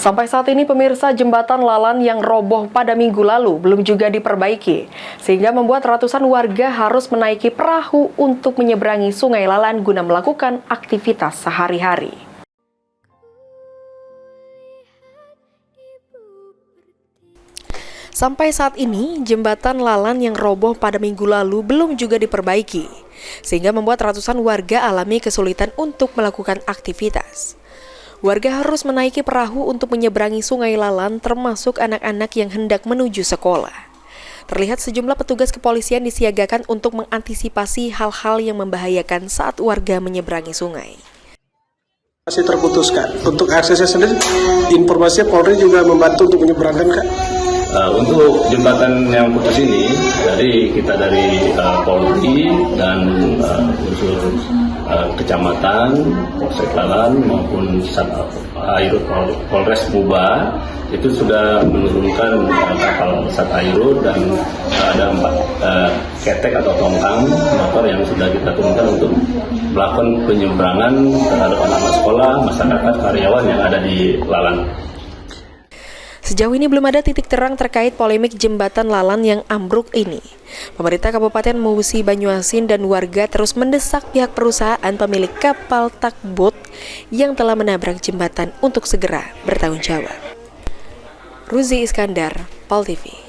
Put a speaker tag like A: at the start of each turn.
A: Sampai saat ini pemirsa, jembatan Lalan yang roboh pada minggu lalu belum juga diperbaiki, sehingga membuat ratusan warga harus menaiki perahu untuk menyeberangi Sungai Lalan guna melakukan aktivitas sehari-hari. Sampai saat ini, jembatan Lalan yang roboh pada minggu lalu belum juga diperbaiki, sehingga membuat ratusan warga alami kesulitan untuk melakukan aktivitas. Warga harus menaiki perahu untuk menyeberangi Sungai Lalan, termasuk anak-anak yang hendak menuju sekolah. Terlihat sejumlah petugas kepolisian disiagakan untuk mengantisipasi hal-hal yang membahayakan saat warga menyeberangi sungai.
B: Masih terputuskan. Untuk aksesnya sendiri, informasinya Polri juga membantu untuk menyeberangkan, Kak?
C: Untuk jembatan yang putus ini, kita dari Polri dan unsur kecamatan, Polsek Lalan maupun Polres Muba itu sudah menurunkan kapal Satayro dan ada 4 ketek atau tongkang motor yang sudah kita turunkan untuk melakukan penyeberangan terhadap anak-anak sekolah, masyarakat, karyawan yang ada di Lalan.
A: Sejauh ini belum ada titik terang terkait polemik jembatan Lalan yang ambruk ini. Pemerintah Kabupaten Musi Banyuasin dan warga terus mendesak pihak perusahaan pemilik kapal tugboat yang telah menabrak jembatan untuk segera bertanggung jawab. Ruzi Iskandar, Pol TV.